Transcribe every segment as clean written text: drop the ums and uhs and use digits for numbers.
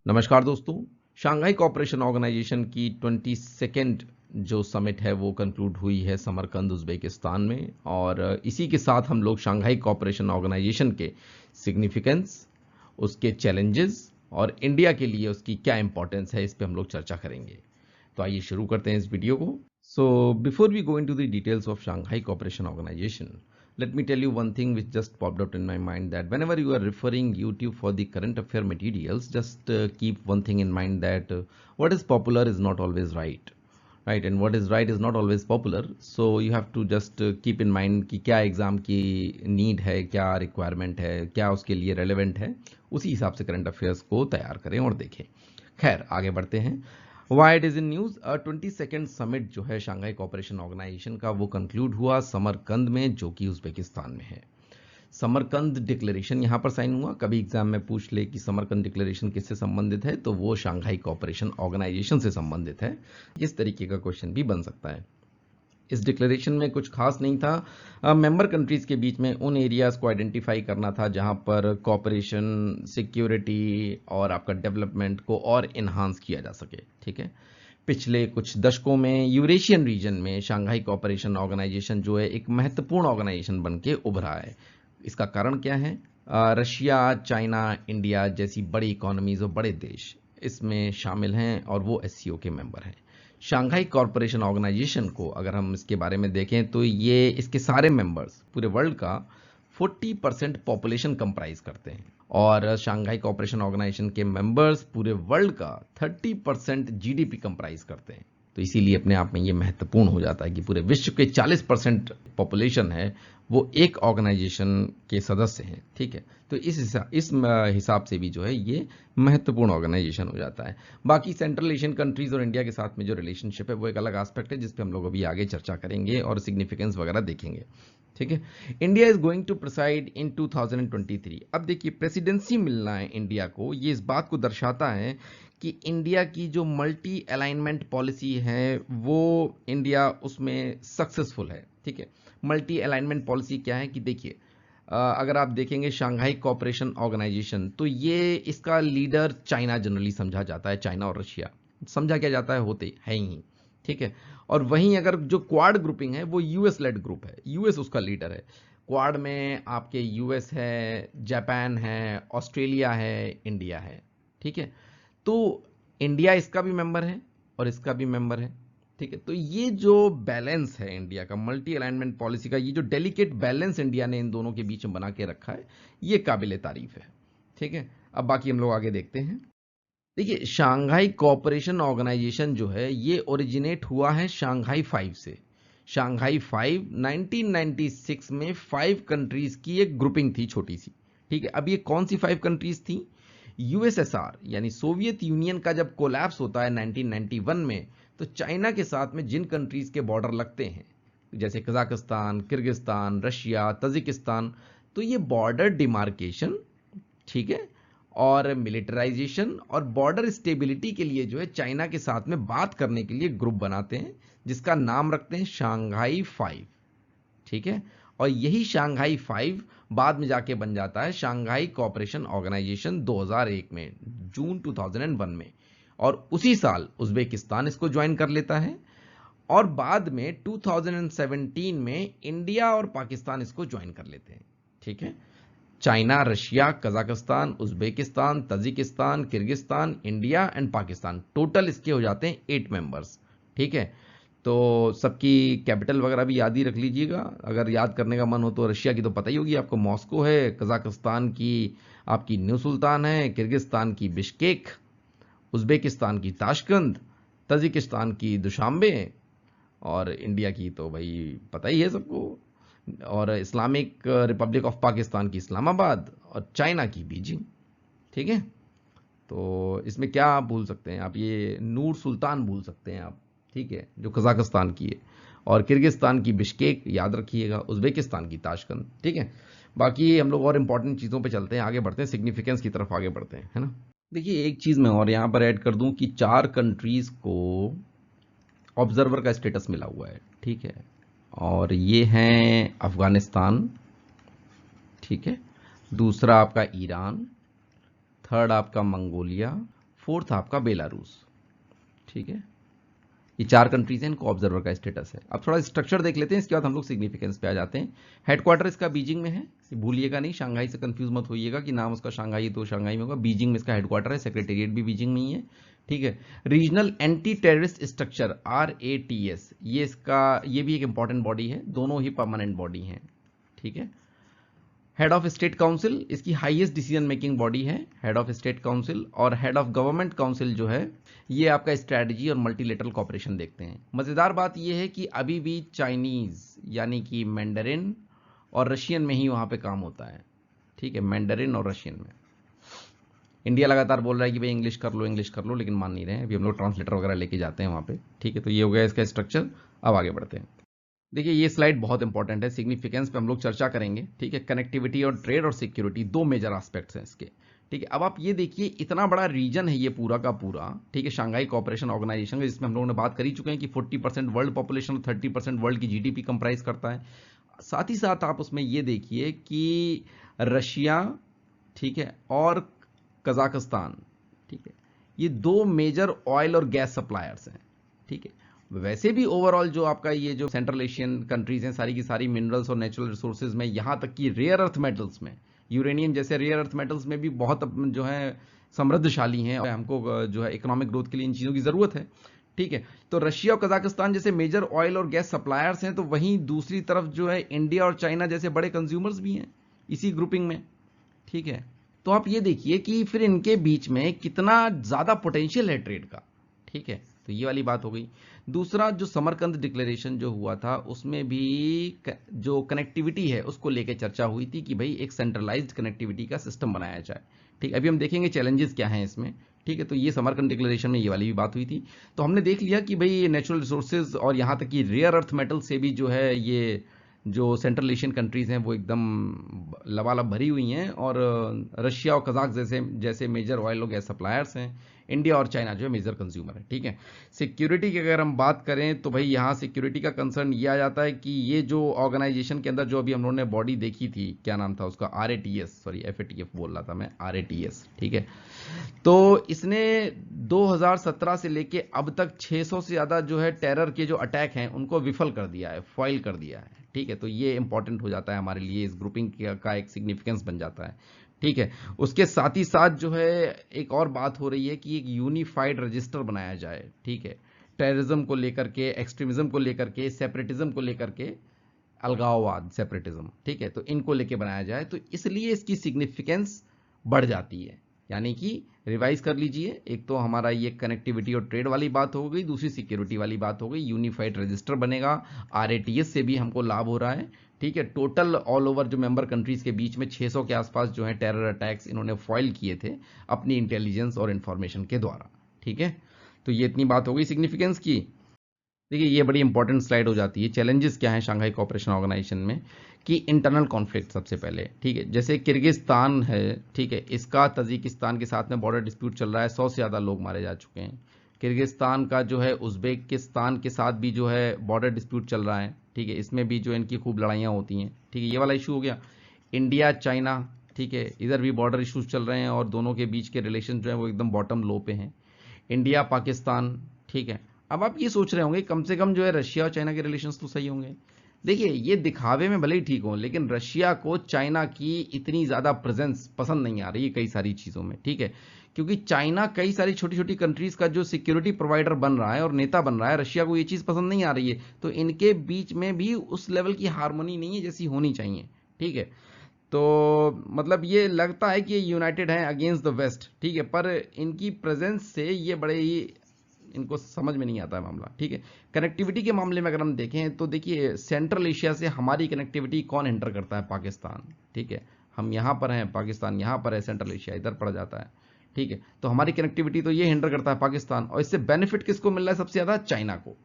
नमस्कार दोस्तों। Shanghai Cooperation organisation की 22nd जो समिट है वो कंक्लूड हुई है समरकंद उज़्बेकिस्तान में, और इसी के साथ हम लोग शंघाई कोऑपरेशन ऑर्गेनाइजेशन के सिग्निफिकेंस, उसके चैलेंजेस और इंडिया के लिए उसकी क्या इंपॉर्टेंस है, इस पे हम लोग चर्चा करेंगे। तो आइए शुरू करते हैं इस वीडियो को। So before we go into the details of Shanghai Cooperation Organisation, let me tell you one thing which just popped up in my mind, that whenever you are referring YouTube for the current affair materials, just keep one thing in mind, that what is popular is not always right, right, and what is right is not always popular. So you have to just keep in mind कि क्या exam की need है, क्या requirement है, क्या उसके लिए relevant है, उसी हिसाब से करंट अफेयर्स को तैयार करें और देखें। खैर आगे बढ़ते हैं। Why it is in news, 22nd summit जो है शंघाई कोऑपरेशन ऑर्गेनाइजेशन का, वो कंक्लूड हुआ समरकंद में, जो कि उज़्बेकिस्तान में है। समरकंद डिक्लेरेशन यहां पर साइन हुआ। कभी एग्जाम में पूछ ले कि समरकंद डिक्लेरेशन किससे संबंधित है, तो वो शंघाई कोऑपरेशन ऑर्गेनाइजेशन से संबंधित है। इस तरीके का क्वेश्चन भी बन सकता है। इस डिक्लेरेशन में कुछ खास नहीं था। मेंबर कंट्रीज के बीच में उन एरियाज को आइडेंटिफाई करना था जहां पर कोऑपरेशन, सिक्योरिटी और आपका डेवलपमेंट को और इन्हांस किया जा सके। ठीक है, पिछले कुछ दशकों में यूरेशियन रीजन में शंघाई कोऑपरेशन ऑर्गेनाइजेशन जो है एक महत्वपूर्ण ऑर्गेनाइजेशन बन के उभरा है। इसका कारण क्या है? रशिया, चाइना, इंडिया जैसी बड़ी इकोनॉमीज और बड़े देश इसमें शामिल हैं और वो एससीओ के मेंबर हैं। शंघाई कॉरपोरेशन ऑर्गेनाइजेशन को अगर हम इसके बारे में देखें तो ये इसके सारे मेंबर्स पूरे वर्ल्ड का 40% पॉपुलेशन कंप्राइज करते हैं, और शंघाई कॉरपोरेशन ऑर्गेनाइजेशन के मेंबर्स पूरे वर्ल्ड का 30% जीडीपी कंप्राइज करते हैं। तो इसीलिए अपने आप में ये महत्वपूर्ण हो जाता है कि पूरे विश्व के 40% पॉपुलेशन है वो एक ऑर्गेनाइजेशन के सदस्य हैं। ठीक है, तो इस हिसाब से भी जो है ये महत्वपूर्ण ऑर्गेनाइजेशन हो जाता है। बाकी सेंट्रल एशियन कंट्रीज और इंडिया के साथ में जो रिलेशनशिप है वो एक अलग एस्पेक्ट है, जिस पे हम लोग अभी आगे चर्चा करेंगे और सिग्निफिकेंस वगैरह देखेंगे। ठीक है, India is going to preside in 2023। अब देखिए, प्रेसिडेंसी मिलना है इंडिया को, ये इस बात को दर्शाता है कि इंडिया की जो मल्टी अलाइनमेंट पॉलिसी है वो इंडिया उसमें सक्सेसफुल है। ठीक है, मल्टी अलाइनमेंट पॉलिसी क्या है कि देखिए, अगर आप देखेंगे शंघाई कोऑपरेशन ऑर्गेनाइजेशन, तो ये इसका लीडर चाइना जनरली समझा जाता है। चाइना और रशिया समझा क्या जाता है, होते है ही। ठीक है, और वहीं अगर जो क्वाड ग्रुपिंग है वो यूएस लेड ग्रुप है, यूएस उसका लीडर है। क्वाड में आपके यूएस है, जापान है, ऑस्ट्रेलिया है, इंडिया है। ठीक है, तो इंडिया इसका भी मेंबर है और इसका भी मेंबर है। ठीक है, तो ये जो बैलेंस है इंडिया का, मल्टी अलाइनमेंट पॉलिसी का, ये जो डेलिकेट बैलेंस इंडिया ने इन दोनों के बीच में बना के रखा है, ये काबिले तारीफ है। ठीक है, अब बाकी हम लोग आगे देखते हैं। देखिए, शंघाई कोऑपरेशन ऑर्गेनाइजेशन जो है ये ओरिजिनेट हुआ है शंघाई 5 से। शंघाई 5 1996 में 5 कंट्रीज की एक ग्रुपिंग थी, छोटी सी। ठीक है, अब ये कौन सी 5 कंट्रीज थी? यूएसएसआर यानी सोवियत यूनियन का जब कोलैप्स होता है 1991 में, तो चाइना के साथ में जिन कंट्रीज के बॉर्डर लगते हैं, जैसे कजाकिस्तान, किर्गिस्तान, रशिया, तजिकिस्तान, तो ये बॉर्डर डिमार्केशन, ठीक है, और मिलिटराइजेशन और बॉर्डर स्टेबिलिटी के लिए जो है चाइना के साथ में बात करने के लिए ग्रुप बनाते हैं, जिसका नाम रखते हैं शंघाई 5। ठीक है, और यही शंघाई 5 बाद में जाके बन जाता है शंघाई कोऑपरेशन ऑर्गेनाइजेशन 2001 में, जून 2001 में, और उसी साल उज़्बेकिस्तान इसको ज्वाइन कर लेता है, और बाद में 2017 में इंडिया और पाकिस्तान इसको ज्वाइन कर लेते हैं। ठीक है, China, Russia, Kazakhstan, Uzbekistan, Tajikistan, Kyrgyzstan, India and Pakistan, total इसके हो जाते हैं 8 मेंबर्स। ठीक है, तो सबकी कैपिटल वगैरह भी याद ही रख लीजिएगा, अगर याद करने का मन हो तो। रशिया की तो पता ही होगी आपको, मॉस्को है, कजाकिस्तान की आपकी न्यू सुल्तान है, किर्गिस्तान की बिश्केक, उज़्बेकिस्तान की ताशकंद, तजिकिस्तान की दुशांबे, और इंडिया की तो भाई पता ही है सबको, और इस्लामिक रिपब्लिक ऑफ पाकिस्तान की इस्लामाबाद, और चाइना की बीजिंग। ठीक है, तो इसमें क्या आप भूल सकते हैं? आप ये नूर सुल्तान भूल सकते हैं आप। ठीक है, जो कजाकिस्तान की है, और किर्गिस्तान की बिश्केक याद रखिएगा, उज़्बेकिस्तान की ताशकंद। ठीक है, बाकी हम लोग और इंपॉर्टेंट चीज़ों पे चलते हैं, आगे बढ़ते हैं, सिग्निफिकेंस की तरफ आगे बढ़ते हैं, है ना। देखिए, एक चीज़ मैं और यहाँ पर ऐड कर दूं कि 4 कंट्रीज़ को ऑब्जर्वर का स्टेटस मिला हुआ है। ठीक है, और ये हैं अफगानिस्तान, ठीक है, दूसरा आपका ईरान, थर्ड आपका मंगोलिया, फोर्थ आपका बेलारूस, ठीक है। ये 4 कंट्रीज हैं, इनको ऑब्जर्वर का स्टेटस है। अब थोड़ा स्ट्रक्चर देख लेते हैं, इसके बाद हम लोग सिग्निफिकेंस पे आ जाते हैं। हेडक्वार्टर इसका बीजिंग में है, भूलिएगा नहीं, शंघाई से कंफ्यूज मत होइएगा कि नाम उसका शंघाई तो शंघाई में होगा, बीजिंग में इसका हेडक्वार्टर है, सेक्रेटेरिएट भी बीजिंग में ही है, ठीक है। Regional anti terrorist structure RATS, ये भी एक इंपॉर्टेंट बॉडी है, दोनों ही परमानेंट बॉडी हैं, ठीक है। हेड ऑफ स्टेट काउंसिल इसकी हाईएस्ट डिसीजन मेकिंग बॉडी है, हेड ऑफ स्टेट काउंसिल। और हेड ऑफ गवर्नमेंट काउंसिल जो है ये आपका स्ट्रैटेजी और मल्टीलेटरल कॉपरेशन देखते हैं। मजेदार बात यह है कि अभी भी चाइनीज यानी कि मैंडरिन और रशियन में ही वहां पे काम होता है, ठीक है, मैंडरिन और रशियन में। इंडिया लगातार बोल रहा है कि भाई इंग्लिश कर लो, लेकिन मान नहीं रहे हैं। अभी हम लोग ट्रांसलेटर वगैरह लेके जाते हैं वहां पे, ठीक है। तो ये हो गया इसका स्ट्रक्चर। अब आगे बढ़ते हैं। देखिए ये स्लाइड बहुत इंपॉर्टेंट है, सिग्निफिकेंस पे हम लोग चर्चा करेंगे, ठीक है। कनेक्टिविटी और ट्रेड और सिक्योरिटी 2 मेजर एस्पेक्ट्स हैं इसके, ठीक है। अब आप ये देखिए इतना बड़ा रीजन है ये पूरा का पूरा, ठीक है, शंघाई कोऑपरेशन ऑर्गेनाइजेशन का, जिसमें हम लोगों ने बात कर ही चुके हैं कि 40% वर्ल्ड पॉपुलेशन और 30% वर्ल्ड की GDP कंप्राइज करता है। साथ ही साथ आप उसमें ये देखिए कि रशिया, ठीक है, और कजाकिस्तान, ठीक है, ये 2 मेजर ऑयल और गैस सप्लायर्स हैं, ठीक है। वैसे भी ओवरऑल जो आपका ये जो सेंट्रल एशियन कंट्रीज हैं सारी की सारी मिनरल्स और नेचुरल रिसोर्सेज में, यहां तक कि रेयर अर्थ मेटल्स में, यूरेनियम जैसे रेयर अर्थ मेटल्स में भी बहुत जो है समृद्धशाली हैं, और हमको जो है इकोनॉमिक ग्रोथ के लिए इन चीज़ों की ज़रूरत है, ठीक है। तो रशिया और कजाकिस्तान जैसे मेजर ऑयल और गैस सप्लायर्स हैं, तो वहीं दूसरी तरफ जो है इंडिया और चाइना जैसे बड़े कंज्यूमर्स भी हैं इसी ग्रुपिंग में, ठीक है। तो आप ये देखिए कि फिर इनके बीच में कितना ज़्यादा पोटेंशियल है ट्रेड का, ठीक है। तो ये वाली बात हो गई। दूसरा जो समरकंद डिक्लेरेशन जो हुआ था उसमें भी जो कनेक्टिविटी है उसको लेकर चर्चा हुई थी कि भाई एक सेंट्रलाइज्ड कनेक्टिविटी का सिस्टम बनाया जाए, ठीक। अभी हम देखेंगे चैलेंजेस क्या हैं इसमें, ठीक है। तो ये समरकंद डिक्लेरेशन में ये वाली भी बात हुई थी। तो हमने देख लिया कि भाई नेचुरल रिसोर्सेज और यहाँ तक कि रेयर अर्थ मेटल से भी जो है ये जो सेंट्रल एशियन कंट्रीज हैं वो एकदम लबालब भरी हुई हैं, और रशिया और कजाक जैसे मेजर ऑयल और गैस सप्लायर्स हैं। इंडिया और चाइना जो है मेजर कंज्यूमर है, ठीक है। सिक्योरिटी की अगर हम बात करें तो भाई यहाँ सिक्योरिटी का कंसर्न ये आ जाता है कि ये जो ऑर्गेनाइजेशन के अंदर जो अभी हम लोगों ने बॉडी देखी थी, क्या नाम था उसका, FATF बोल रहा था मैं, RATS, ठीक है। तो इसने 2017 से लेके अब तक 600 से ज्यादा जो है टेरर के जो अटैक हैं उनको विफल कर दिया है, फॉइल कर दिया है, ठीक है। तो ये इंपॉर्टेंट हो जाता है हमारे लिए, इस ग्रुपिंग का एक सिग्निफिकेंस बन जाता है, ठीक है। उसके साथ ही साथ जो है एक और बात हो रही है कि एक यूनिफाइड रजिस्टर बनाया जाए, ठीक है, टेररिज्म को लेकर के, एक्सट्रीमिज्म को लेकर के, सेपरेटिज्म को लेकर के, अलगाववाद सेपरेटिज्म, ठीक है, तो इनको लेके बनाया जाए। तो इसलिए इसकी सिग्निफिकेंस बढ़ जाती है। यानी कि रिवाइज कर लीजिए, एक तो हमारा ये कनेक्टिविटी और ट्रेड वाली बात हो गई, दूसरी सिक्योरिटी वाली बात हो गई, यूनिफाइड रजिस्टर बनेगा, RATS से भी हमको लाभ हो रहा है, ठीक है। टोटल ऑल ओवर जो मेंबर कंट्रीज के बीच में 600 के आसपास जो है टेरर अटैक्स इन्होंने फॉइल किए थे अपनी इंटेलिजेंस और इंफॉर्मेशन के द्वारा, ठीक है। तो ये इतनी बात हो गई सिग्निफिकेंस की। देखिए ये बड़ी इंपॉर्टेंट स्लाइड हो जाती है। चैलेंजेस क्या हैं शंघाई कोऑपरेशन ऑर्गेनाइजेशन में, कि इंटरनल कॉन्फ्लिक्ट सबसे पहले, ठीक है। जैसे किर्गिस्तान है, ठीक है, इसका तजिकिस्तान के साथ में बॉर्डर डिस्प्यूट चल रहा है, 100 से ज़्यादा लोग मारे जा चुके हैं। किर्गिस्तान का जो है उज्बेकिस्तान के साथ भी जो है बॉर्डर डिस्प्यूट चल रहा है, ठीक है, इसमें भी जो इनकी खूब लड़ाइयाँ होती हैं, ठीक है, ये वाला इशू हो गया। इंडिया चाइना, ठीक है, इधर भी बॉर्डर इशूज चल रहे हैं और दोनों के बीच के रिलेशन जो है वो एकदम बॉटम लो पे हैं। इंडिया पाकिस्तान, ठीक है। अब आप ये सोच रहे होंगे कम से कम जो है रशिया और चाइना के रिलेशंस तो सही होंगे। देखिए ये दिखावे में भले ही ठीक हो, लेकिन रशिया को चाइना की इतनी ज़्यादा प्रेजेंस पसंद नहीं आ रही है कई सारी चीज़ों में, ठीक है, क्योंकि चाइना कई सारी छोटी छोटी कंट्रीज का जो सिक्योरिटी प्रोवाइडर बन रहा है और नेता बन रहा है, रशिया को ये चीज़ पसंद नहीं आ रही है। तो इनके बीच में भी उस लेवल की हार्मनी नहीं है जैसी होनी चाहिए, ठीक है। तो मतलब ये लगता है कि ये यूनाइटेड है अगेंस्ट द वेस्ट, ठीक है, पर इनकी प्रेजेंस से ये बड़े ही इनको समझ में नहीं आता है मामला, ठीक है। कनेक्टिविटी के मामले में अगर हम देखें तो देखिए सेंट्रल एशिया से हमारी कनेक्टिविटी कौन एंटर करता है, पाकिस्तान, ठीक है। हम यहाँ पर हैं, पाकिस्तान यहाँ पर है, सेंट्रल एशिया इधर पड़ जाता है, ठीक है। तो हमारी कनेक्टिविटी तो ये हिंडर करता है पाकिस्तान, और इससे बेनिफिट किसको मिल रहा है सबसे ज़्यादा, चाइना को,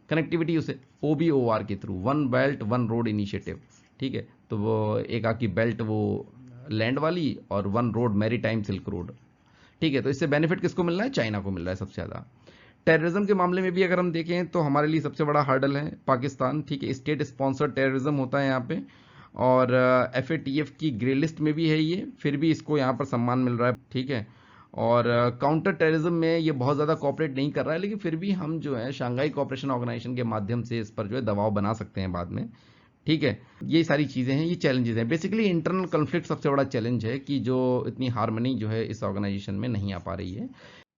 कनेक्टिविटी उसे OBOR के through, one belt one road initiative, ठीक है। तो वो एक आकी बेल्ट वो लैंड वाली और one road maritime silk road, ठीक है। तो इससे बेनिफिट किसको मिल रहा है, चाइना को मिल रहा है सबसे ज़्यादा। टेररिज्म के मामले में भी अगर हम देखें तो हमारे लिए सबसे बड़ा हर्डल है पाकिस्तान, ठीक है, स्टेट स्पॉन्सर्ड टेररिज्म होता है यहाँ पे, और FATF की ग्रे लिस्ट में भी है ये, फिर भी इसको यहाँ पर सम्मान मिल रहा है, ठीक है। और काउंटर टेररिज्म में ये बहुत ज़्यादा कोऑपरेट नहीं कर रहा है, लेकिन फिर भी हम जो है शंघाई कोऑपरेशन ऑर्गेनाइजेशन के माध्यम से इस पर जो है दबाव बना सकते हैं बाद में। ठीक है, ये सारी चीज़ें हैं, ये चैलेंजेस हैं। बेसिकली इंटरनल कन्फ्लिक्ट सबसे बड़ा चैलेंज है कि जो इतनी हार्मनी जो है इस ऑर्गेनाइजेशन में नहीं आ पा रही है।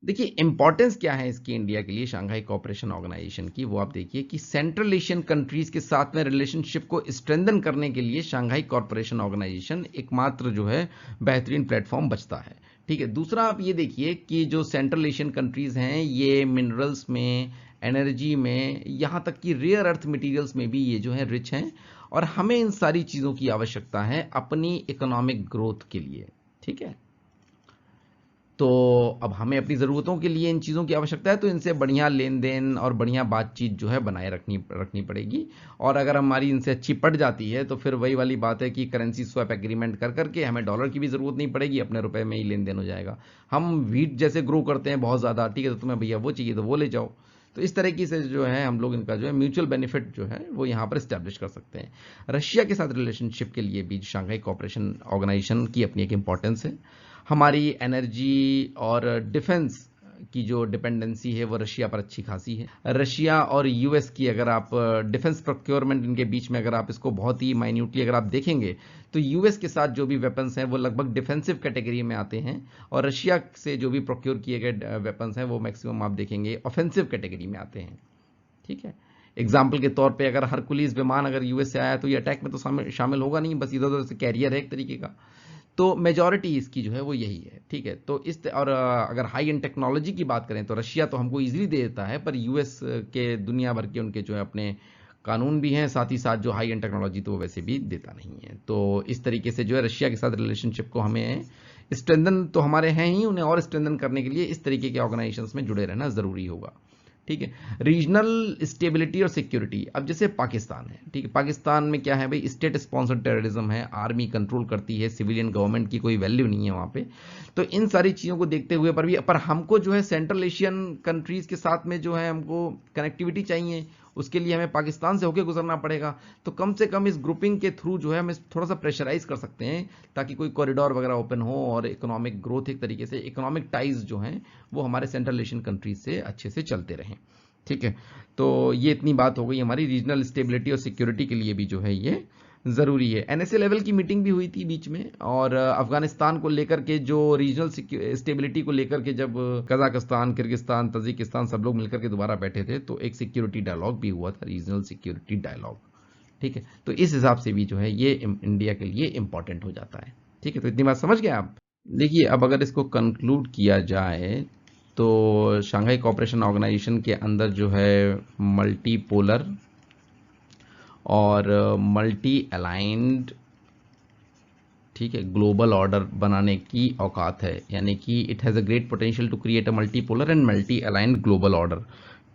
देखिए इंपॉर्टेंस क्या है इसकी इंडिया के लिए शंघाई कोऑपरेशन ऑर्गेनाइजेशन की, वो आप देखिए कि सेंट्रल एशियन कंट्रीज के साथ में रिलेशनशिप को स्ट्रेंथन करने के लिए शंघाई कोऑपरेशन ऑर्गेनाइजेशन एकमात्र जो है बेहतरीन प्लेटफॉर्म बचता है। ठीक है, दूसरा आप ये देखिए कि जो सेंट्रल एशियन कंट्रीज हैं ये मिनरल्स में, एनर्जी में, यहाँ तक कि रेयर अर्थ मटेरियल्स में भी ये जो है रिच हैं, और हमें इन सारी चीज़ों की आवश्यकता है अपनी इकोनॉमिक ग्रोथ के लिए। ठीक है, तो अब हमें अपनी ज़रूरतों के लिए इन चीज़ों की आवश्यकता है, तो इनसे बढ़िया लेन देन और बढ़िया बातचीत जो है बनाए रखनी पड़ेगी। और अगर हमारी इनसे अच्छी पड़ जाती है तो फिर वही वाली बात है कि करेंसी स्वैप एग्रीमेंट कर करके हमें डॉलर की भी ज़रूरत नहीं पड़ेगी, अपने रुपए में ही लेन देन हो जाएगा। हम व्हीट जैसे ग्रो करते हैं बहुत ज़्यादा, ठीक है, तो तुम्हें भैया वो चाहिए तो वो ले जाओ। तो इस तरीके से जो है हम लोग इनका जो है म्यूचुअल बेनिफिट जो है वो यहाँ पर इस्टेब्लिश कर सकते हैं। रशिया के साथ रिलेशनशिप के लिए भी शंघाई कोऑपरेशन ऑर्गेनाइजेशन की अपनी एक इंपॉर्टेंस है। हमारी एनर्जी और डिफेंस की जो डिपेंडेंसी है वो रशिया पर अच्छी खासी है। रशिया और यूएस की अगर आप डिफेंस प्रोक्योरमेंट इनके बीच में अगर आप इसको बहुत ही माइन्यूटली अगर आप देखेंगे तो यूएस के साथ जो भी वेपन्स हैं वो लगभग डिफेंसिव कैटेगरी में आते हैं, और रशिया से जो भी प्रोक्योर किए गए वेपन्स हैं वो मैक्सिमम आप देखेंगे ऑफेंसिव कैटेगरी में आते हैं। ठीक है, एग्जाम्पल के तौर पे अगर हरकुलिस विमान अगर यूएस से आया तो ये अटैक में तो शामिल होगा नहीं, बस इधर उधर से कैरियर है एक तरीके का। तो मेजॉरिटी इसकी जो है वो यही है। ठीक है, तो और अगर हाई एंड टेक्नोलॉजी की बात करें तो रशिया तो हमको इजीली दे देता है, पर यूएस के दुनिया भर के उनके जो है अपने कानून भी हैं, साथ ही साथ जो हाई एंड टेक्नोलॉजी तो वो वैसे भी देता नहीं है। तो इस तरीके से जो है रशिया के साथ रिलेशनशिप को हमें स्ट्रेंथन तो हमारे हैं ही, उन्हें और स्ट्रेंथन करने के लिए इस तरीके के ऑर्गेनाइजेशंस में जुड़े रहना जरूरी होगा। ठीक है, रीजनल स्टेबिलिटी और सिक्योरिटी, अब जैसे पाकिस्तान है, ठीक है, पाकिस्तान में क्या है भाई, स्टेट स्पॉन्सर्ड टेररिज्म है, आर्मी कंट्रोल करती है, सिविलियन गवर्नमेंट की कोई वैल्यू नहीं है वहां पे। तो इन सारी चीज़ों को देखते हुए पर हमको जो है सेंट्रल एशियन कंट्रीज के साथ में जो है हमको कनेक्टिविटी चाहिए, उसके लिए हमें पाकिस्तान से होकर गुजरना पड़ेगा। तो कम से कम इस ग्रुपिंग के थ्रू जो है हम थोड़ा सा प्रेशराइज कर सकते हैं ताकि कोई कॉरिडोर वगैरह ओपन हो और इकोनॉमिक ग्रोथ एक तरीके से, इकोनॉमिक टाइज जो हैं वो हमारे सेंट्रल एशियन कंट्रीज से अच्छे से चलते रहें। ठीक है, तो ये इतनी बात हो गई हमारी रीजनल स्टेबिलिटी और सिक्योरिटी के लिए भी जो है ये ज़रूरी है। एनएसए लेवल की मीटिंग भी हुई थी बीच में, और अफगानिस्तान को लेकर के जो रीजनल स्टेबिलिटी को लेकर के जब कजाकिस्तान, किर्गिस्तान, तजिकिस्तान सब लोग मिलकर के दोबारा बैठे थे तो एक सिक्योरिटी डायलॉग भी हुआ था, रीजनल सिक्योरिटी डायलॉग। ठीक है, तो इस हिसाब से भी जो है ये इंडिया के लिए इंपॉर्टेंट हो जाता है। ठीक है, तो इतनी बात समझ गए आप। देखिए अब अगर इसको कंक्लूड किया जाए तो शंघाई कोऑपरेशन ऑर्गेनाइजेशन के अंदर जो है मल्टी पोलर और मल्टी अलाइंड, ठीक है, ग्लोबल ऑर्डर बनाने की औकात है, यानी कि it has a great potential to create a multi polar and multi aligned global order.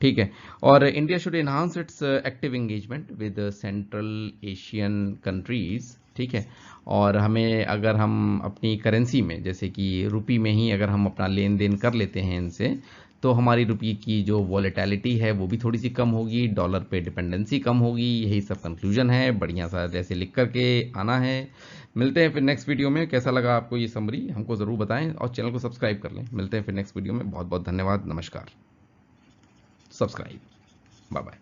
ठीक है, और India should enhance its active engagement with Central Asian countries. ठीक है, और हमें अगर हम अपनी करेंसी में जैसे कि रुपी में ही अगर हम अपना लेन देन कर लेते हैं इनसे, तो हमारी रुपये की जो वॉलेटिलिटी है वो भी थोड़ी सी कम होगी, डॉलर पे डिपेंडेंसी कम होगी। यही सब कंक्लूजन है, बढ़िया सा जैसे लिख करके आना है। मिलते हैं फिर नेक्स्ट वीडियो में। कैसा लगा आपको ये समरी हमको ज़रूर बताएं और चैनल को सब्सक्राइब कर लें। मिलते हैं फिर नेक्स्ट वीडियो में। बहुत बहुत धन्यवाद, नमस्कार, सब्सक्राइब, बाय बाय।